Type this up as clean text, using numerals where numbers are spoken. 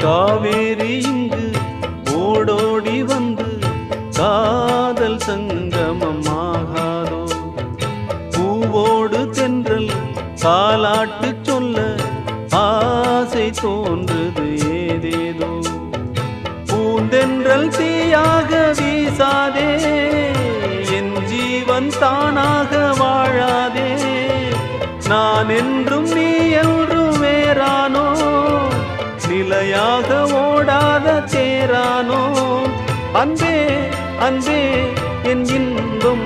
காவேரி இங்கு ஓடோடி வந்து காதல் சங்கமம் ஆகாதோ? பூவோடு தென்றல் காலாட்டு சொல்ல ஆசை தோன்றுது ஏதேதோ. பூந்தென்றல் தீயாக வீசாதே, என் ஜீவன் தானாக வாழாதே. நான் என்றும் நீ என்றும் வேறானோ, நிலையாக ஓடாத தேரானோ. அன்பே அன்பே என் இன்பம்